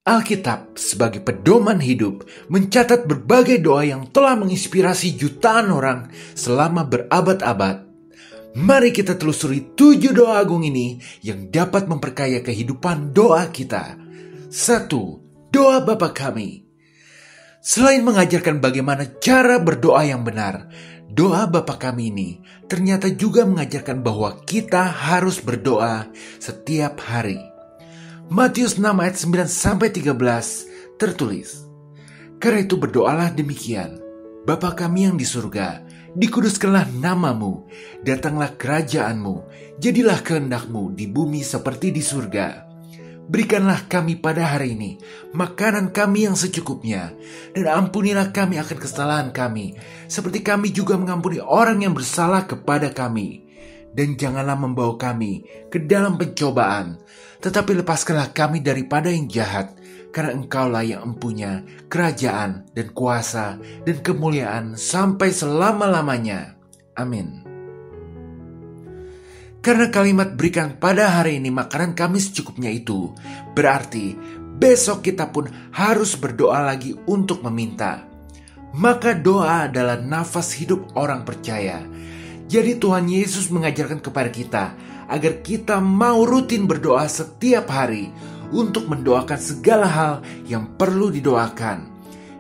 Alkitab sebagai pedoman hidup mencatat berbagai doa yang telah menginspirasi jutaan orang selama berabad-abad. Mari kita telusuri 7 doa agung ini yang dapat memperkaya kehidupan doa kita. 1. Doa Bapa Kami. Selain mengajarkan bagaimana cara berdoa yang benar, doa Bapa Kami ini ternyata juga mengajarkan bahwa kita harus berdoa setiap hari. Matius 6 ayat 9-13 tertulis, "Karena itu berdoalah demikian, Bapa Kami yang di surga, dikuduskanlah namamu, datanglah kerajaanmu, jadilah kehendak-Mu di bumi seperti di surga. Berikanlah kami pada hari ini makanan kami yang secukupnya, dan ampunilah kami akan kesalahan kami, seperti kami juga mengampuni orang yang bersalah kepada kami. Dan janganlah membawa kami ke dalam pencobaan, tetapi lepaskanlah kami daripada yang jahat, karena Engkaulah yang empunya kerajaan dan kuasa dan kemuliaan sampai selama-lamanya. Amin." Karena kalimat "berikan pada hari ini makanan kami secukupnya" itu berarti besok kita pun harus berdoa lagi untuk meminta. Maka doa adalah nafas hidup orang percaya. Jadi Tuhan Yesus mengajarkan kepada kita agar kita mau rutin berdoa setiap hari untuk mendoakan segala hal yang perlu didoakan.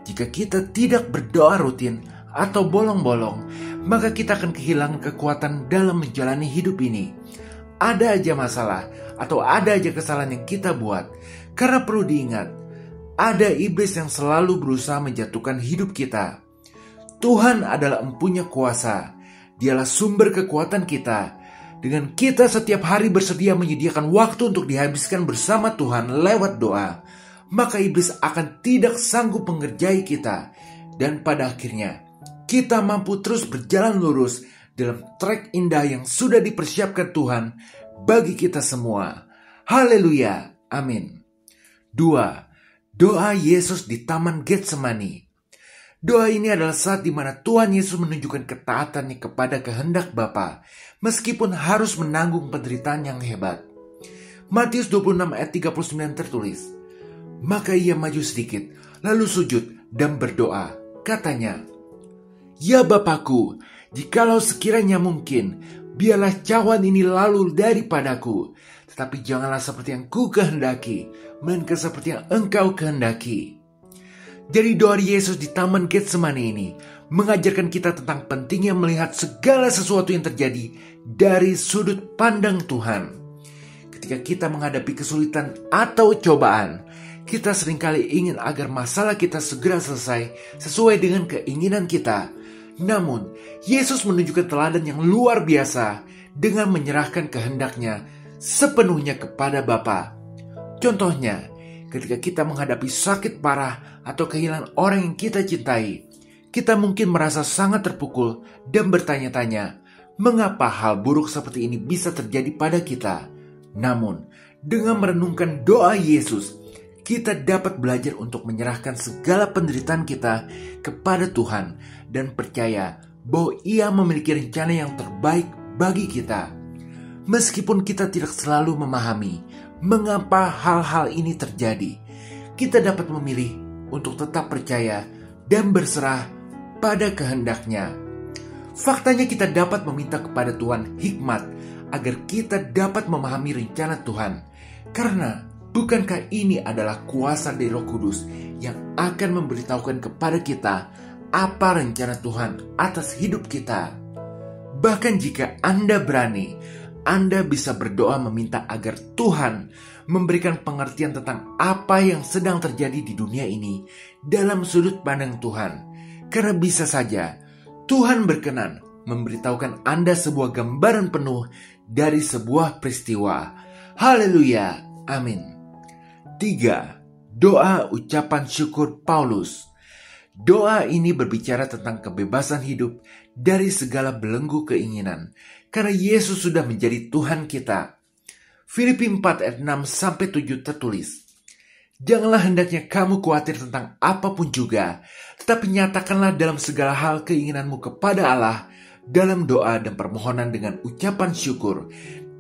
Jika kita tidak berdoa rutin atau bolong-bolong, maka kita akan kehilangan kekuatan dalam menjalani hidup ini. Ada aja masalah atau ada aja kesalahan yang kita buat. Karena perlu diingat, ada iblis yang selalu berusaha menjatuhkan hidup kita. Tuhan adalah empunya kuasa. Dialah sumber kekuatan kita. Dengan kita setiap hari bersedia menyediakan waktu untuk dihabiskan bersama Tuhan lewat doa, maka iblis akan tidak sanggup mengerjai kita. Dan pada akhirnya, kita mampu terus berjalan lurus dalam trek indah yang sudah dipersiapkan Tuhan bagi kita semua. Haleluya, amin. 2. Doa Yesus di Taman Getsemani. Doa ini adalah saat di mana Tuhan Yesus menunjukkan ketaatannya kepada kehendak Bapa, meskipun harus menanggung penderitaan yang hebat. Matius 26 ayat 39 tertulis, "Maka ia maju sedikit, lalu sujud dan berdoa. Katanya, Ya Bapakku, jikalau sekiranya mungkin, biarlah cawan ini lalu daripadaku. Tetapi janganlah seperti yang ku kehendaki, melainkan seperti yang Engkau kehendaki." Jadi doa Yesus di Taman Getsemani ini mengajarkan kita tentang pentingnya melihat segala sesuatu yang terjadi dari sudut pandang Tuhan. Ketika kita menghadapi kesulitan atau cobaan, kita seringkali ingin agar masalah kita segera selesai sesuai dengan keinginan kita. Namun, Yesus menunjukkan teladan yang luar biasa dengan menyerahkan kehendaknya sepenuhnya kepada Bapa. Contohnya, ketika kita menghadapi sakit parah atau kehilangan orang yang kita cintai, kita mungkin merasa sangat terpukul dan bertanya-tanya, mengapa hal buruk seperti ini bisa terjadi pada kita? Namun, dengan merenungkan doa Yesus, kita dapat belajar untuk menyerahkan segala penderitaan kita kepada Tuhan dan percaya bahwa Ia memiliki rencana yang terbaik bagi kita. Meskipun kita tidak selalu memahami mengapa hal-hal ini terjadi, kita dapat memilih untuk tetap percaya dan berserah pada kehendaknya. Faktanya kita dapat meminta kepada Tuhan hikmat agar kita dapat memahami rencana Tuhan. Karena bukankah ini adalah kuasa dari Roh Kudus yang akan memberitahukan kepada kita apa rencana Tuhan atas hidup kita. Bahkan jika Anda berani, Anda bisa berdoa meminta agar Tuhan memberikan pengertian tentang apa yang sedang terjadi di dunia ini dalam sudut pandang Tuhan. Karena bisa saja Tuhan berkenan memberitahukan Anda sebuah gambaran penuh dari sebuah peristiwa. Haleluya, amin. 3. Doa ucapan syukur Paulus. Doa ini berbicara tentang kebebasan hidup dari segala belenggu keinginan, karena Yesus sudah menjadi Tuhan kita. Filipi 4 ayat 6-7 tertulis, "Janganlah hendaknya kamu khawatir tentang apapun juga, tetapi nyatakanlah dalam segala hal keinginanmu kepada Allah dalam doa dan permohonan dengan ucapan syukur.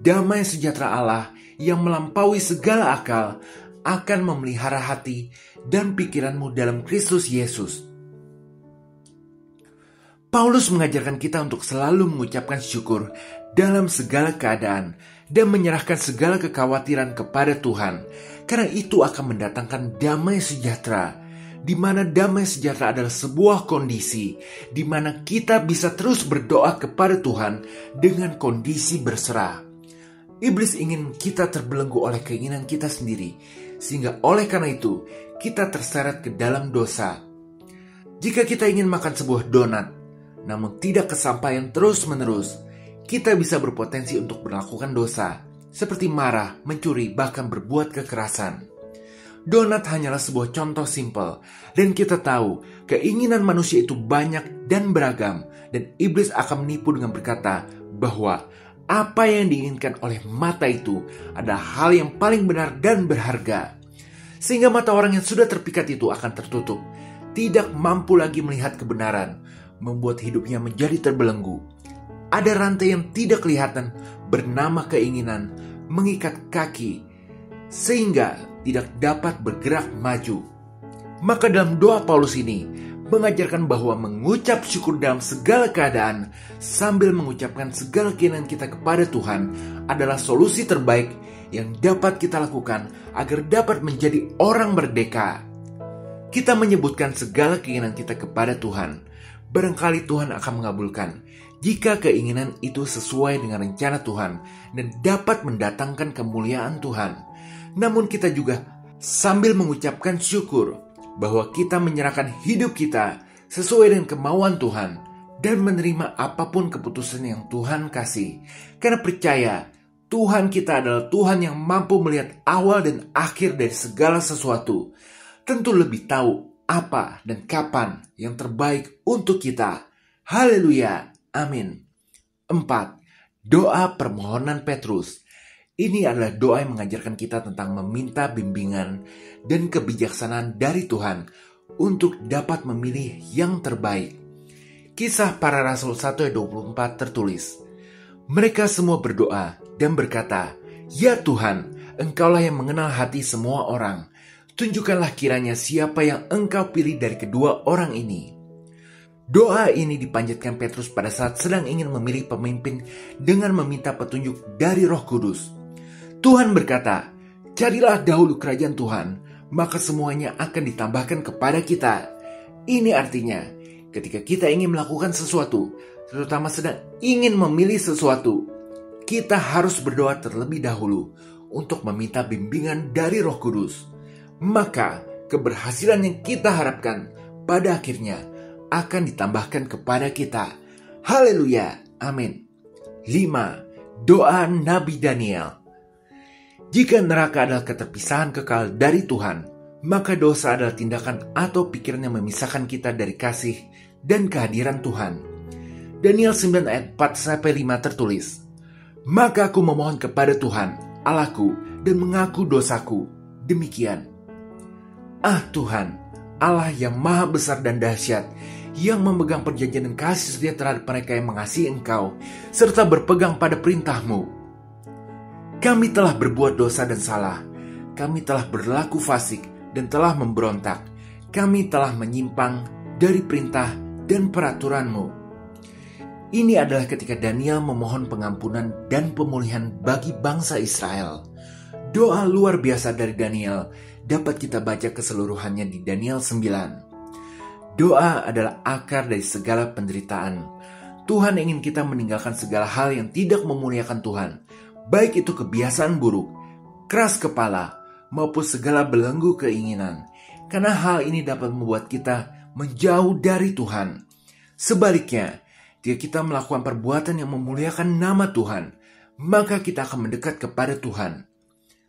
Damai sejahtera Allah yang melampaui segala akal akan memelihara hati dan pikiranmu dalam Kristus Yesus. Paulus mengajarkan kita untuk selalu mengucapkan syukur dalam segala keadaan dan menyerahkan segala kekhawatiran kepada Tuhan, karena itu akan mendatangkan damai sejahtera, di mana damai sejahtera adalah sebuah kondisi di mana kita bisa terus berdoa kepada Tuhan dengan kondisi berserah. Iblis ingin kita terbelenggu oleh keinginan kita sendiri, sehingga oleh karena itu kita terseret ke dalam dosa. Jika kita ingin makan sebuah donat, namun tidak kesampaian terus-menerus, kita bisa berpotensi untuk melakukan dosa, seperti marah, mencuri, bahkan berbuat kekerasan. Donat hanyalah sebuah contoh simpel, dan kita tahu keinginan manusia itu banyak dan beragam, dan iblis akan menipu dengan berkata bahwa apa yang diinginkan oleh mata itu adalah hal yang paling benar dan berharga. Sehingga mata orang yang sudah terpikat itu akan tertutup, tidak mampu lagi melihat kebenaran, membuat hidupnya menjadi terbelenggu. Ada rantai yang tidak kelihatan bernama keinginan mengikat kaki, sehingga tidak dapat bergerak maju. Maka dalam doa Paulus ini mengajarkan bahwa mengucap syukur dalam segala keadaan sambil mengucapkan segala keinginan kita kepada Tuhan adalah solusi terbaik yang dapat kita lakukan agar dapat menjadi orang merdeka. Kita menyebutkan segala keinginan kita kepada Tuhan. Barangkali Tuhan akan mengabulkan jika keinginan itu sesuai dengan rencana Tuhan dan dapat mendatangkan kemuliaan Tuhan. Namun kita juga sambil mengucapkan syukur bahwa kita menyerahkan hidup kita sesuai dengan kemauan Tuhan dan menerima apapun keputusan yang Tuhan kasih. Karena percaya Tuhan kita adalah Tuhan yang mampu melihat awal dan akhir dari segala sesuatu. Tentu lebih tahu apa dan kapan yang terbaik untuk kita. Haleluya, amin. 4. Doa permohonan Petrus. Ini adalah doa yang mengajarkan kita tentang meminta bimbingan dan kebijaksanaan dari Tuhan untuk dapat memilih yang terbaik. Kisah Para Rasul 1 ayat 24 tertulis, mereka semua berdoa dan berkata, "Ya Tuhan, Engkaulah yang mengenal hati semua orang. Tunjukkanlah kiranya siapa yang Engkau pilih dari kedua orang ini." Doa ini dipanjatkan Petrus pada saat sedang ingin memilih pemimpin dengan meminta petunjuk dari Roh Kudus. Tuhan berkata, "Carilah dahulu kerajaan Tuhan, maka semuanya akan ditambahkan kepada kita." Ini artinya, ketika kita ingin melakukan sesuatu, terutama sedang ingin memilih sesuatu, kita harus berdoa terlebih dahulu untuk meminta bimbingan dari Roh Kudus. Maka keberhasilan yang kita harapkan pada akhirnya akan ditambahkan kepada kita. Haleluya, amin. 5. Doa Nabi Daniel. Jika neraka adalah keterpisahan kekal dari Tuhan, maka dosa adalah tindakan atau pikiran yang memisahkan kita dari kasih dan kehadiran Tuhan. Daniel 9 ayat 4-5 tertulis, "Maka aku memohon kepada Tuhan, Allahku, dan mengaku dosaku. Demikian. Ah Tuhan, Allah yang maha besar dan dahsyat, yang memegang perjanjian dan kasih setia terhadap mereka yang mengasihi Engkau, serta berpegang pada perintah-Mu. Kami telah berbuat dosa dan salah. Kami telah berlaku fasik dan telah memberontak. Kami telah menyimpang dari perintah dan peraturan-Mu." Ini adalah ketika Daniel memohon pengampunan dan pemulihan bagi bangsa Israel. Doa luar biasa dari Daniel dapat kita baca keseluruhannya di Daniel 9. Doa adalah akar dari segala penderitaan. Tuhan ingin kita meninggalkan segala hal yang tidak memuliakan Tuhan, baik itu kebiasaan buruk, keras kepala, maupun segala belenggu keinginan. Karena hal ini dapat membuat kita menjauh dari Tuhan. Sebaliknya, jika kita melakukan perbuatan yang memuliakan nama Tuhan, maka kita akan mendekat kepada Tuhan.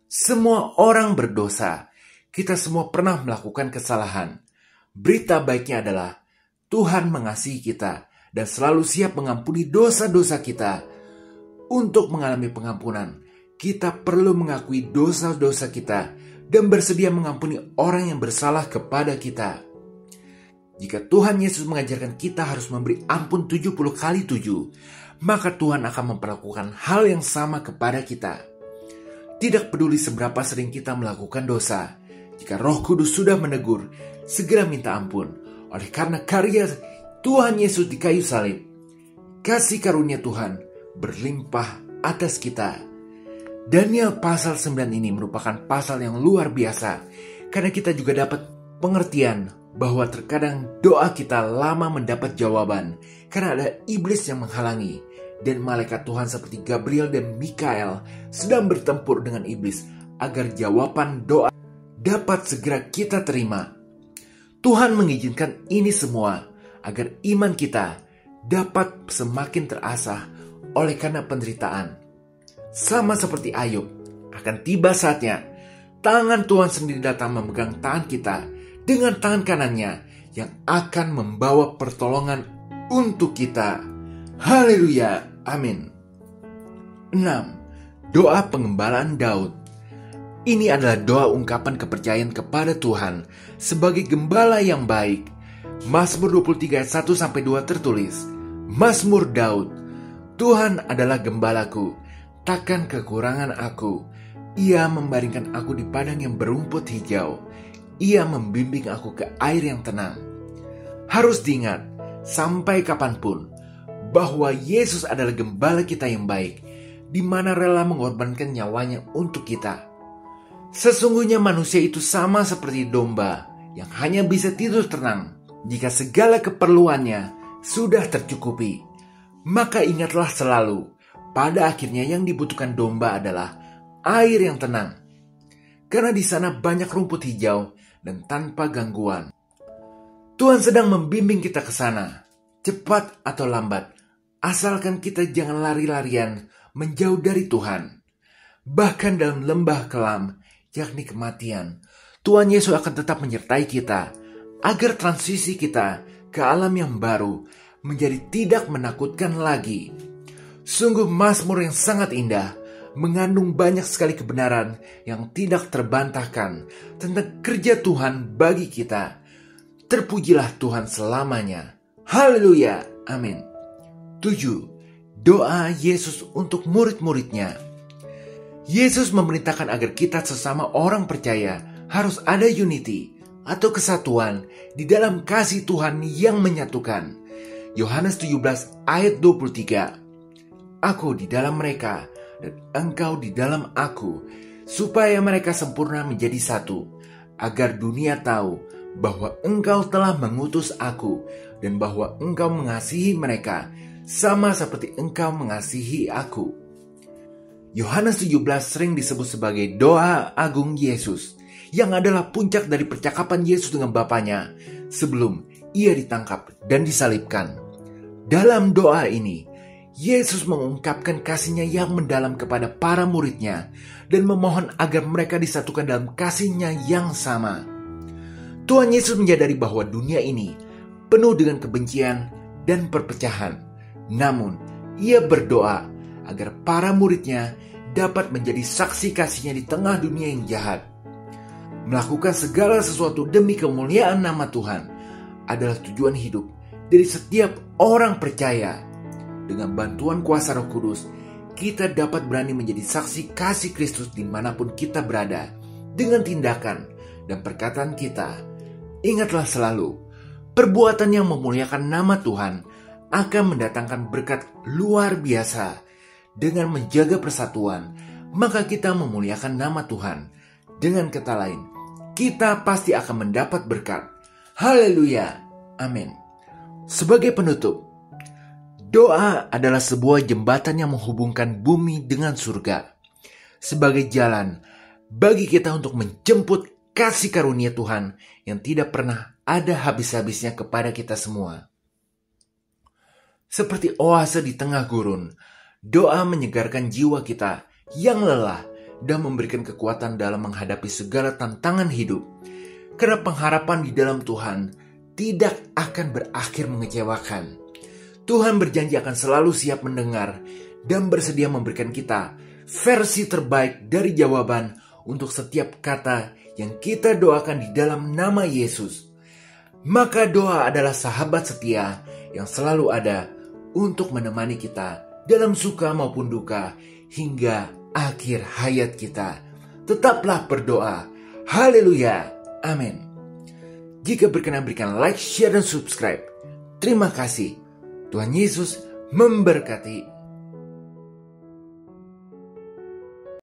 Semua orang berdosa. Kita semua pernah melakukan kesalahan. Berita baiknya adalah Tuhan mengasihi kita dan selalu siap mengampuni dosa-dosa kita. Untuk mengalami pengampunan, kita perlu mengakui dosa-dosa kita dan bersedia mengampuni orang yang bersalah kepada kita. Jika Tuhan Yesus mengajarkan kita harus memberi ampun 70 kali 7, maka Tuhan akan memperlakukan hal yang sama kepada kita. Tidak peduli seberapa sering kita melakukan dosa, jika Roh Kudus sudah menegur, segera minta ampun. Oleh karena karya Tuhan Yesus di kayu salib, kasih karunia Tuhan berlimpah atas kita. Daniel pasal 9 ini merupakan pasal yang luar biasa, karena kita juga dapat pengertian bahwa terkadang doa kita lama mendapat jawaban karena ada iblis yang menghalangi, dan malaikat Tuhan seperti Gabriel dan Mikael sedang bertempur dengan iblis agar jawaban doa dapat segera kita terima. Tuhan mengizinkan ini semua agar iman kita dapat semakin terasah oleh karena penderitaan. Sama seperti Ayub, akan tiba saatnya tangan Tuhan sendiri datang memegang tangan kita dengan tangan kanannya yang akan membawa pertolongan untuk kita. Haleluya, amin. 6. Doa pengembalaan Daud. Ini adalah doa ungkapan kepercayaan kepada Tuhan sebagai gembala yang baik. Mazmur 23 ayat 1-2 tertulis, Mazmur Daud, Tuhan adalah gembalaku, takkan kekurangan aku. Ia membaringkan aku di padang yang berumput hijau. Ia membimbing aku ke air yang tenang. Harus diingat, sampai kapanpun, bahwa Yesus adalah gembala kita yang baik, di mana rela mengorbankan nyawanya untuk kita. Sesungguhnya manusia itu sama seperti domba yang hanya bisa tidur tenang jika segala keperluannya sudah tercukupi. Maka ingatlah selalu, pada akhirnya yang dibutuhkan domba adalah air yang tenang, karena di sana banyak rumput hijau dan tanpa gangguan. Tuhan sedang membimbing kita ke sana, cepat atau lambat, asalkan kita jangan lari-larian menjauh dari Tuhan. Bahkan dalam lembah kelam, yakni kematian, Tuhan Yesus akan tetap menyertai kita, agar transisi kita ke alam yang baru menjadi tidak menakutkan lagi. Sungguh Mazmur yang sangat indah, mengandung banyak sekali kebenaran yang tidak terbantahkan tentang kerja Tuhan bagi kita. Terpujilah Tuhan selamanya. Haleluya, amin. 7. Doa Yesus untuk murid-muridnya. Yesus memerintahkan agar kita sesama orang percaya harus ada unity atau kesatuan di dalam kasih Tuhan yang menyatukan. Yohanes 17 ayat 23. Aku di dalam mereka dan engkau di dalam aku, supaya mereka sempurna menjadi satu, agar dunia tahu bahwa engkau telah mengutus aku dan bahwa engkau mengasihi mereka sama seperti engkau mengasihi aku. Yohanes 17 sering disebut sebagai doa agung Yesus, yang adalah puncak dari percakapan Yesus dengan Bapanya sebelum ia ditangkap dan disalibkan. Dalam doa ini, Yesus mengungkapkan kasih-Nya yang mendalam kepada para murid-Nya dan memohon agar mereka disatukan dalam kasih-Nya yang sama. Tuhan Yesus menyadari bahwa dunia ini penuh dengan kebencian dan perpecahan. Namun, ia berdoa agar para murid-Nya dapat menjadi saksi kasih-Nya di tengah dunia yang jahat. Melakukan segala sesuatu demi kemuliaan nama Tuhan adalah tujuan hidup dari setiap orang percaya. Dengan bantuan kuasa Roh Kudus, kita dapat berani menjadi saksi kasih Kristus dimanapun kita berada, dengan tindakan dan perkataan kita. Ingatlah selalu, perbuatan yang memuliakan nama Tuhan akan mendatangkan berkat luar biasa. Dengan menjaga persatuan, maka kita memuliakan nama Tuhan. Dengan kata lain, kita pasti akan mendapat berkat. Haleluya, amin. Sebagai penutup, doa adalah sebuah jembatan yang menghubungkan bumi dengan surga. Sebagai jalan bagi kita untuk menjemput kasih karunia Tuhan yang tidak pernah ada habis-habisnya kepada kita semua. Seperti oase di tengah gurun, doa menyegarkan jiwa kita yang lelah dan memberikan kekuatan dalam menghadapi segala tantangan hidup. Karena pengharapan di dalam Tuhan tidak akan berakhir mengecewakan. Tuhan berjanji akan selalu siap mendengar dan bersedia memberikan kita versi terbaik dari jawaban untuk setiap kata yang kita doakan di dalam nama Yesus. Maka doa adalah sahabat setia yang selalu ada untuk menemani kita dalam suka maupun duka hingga akhir hayat kita. Tetaplah berdoa. Haleluya. Amin. Jika berkenan berikan like, share, dan subscribe. Terima kasih. Tuhan Yesus memberkati.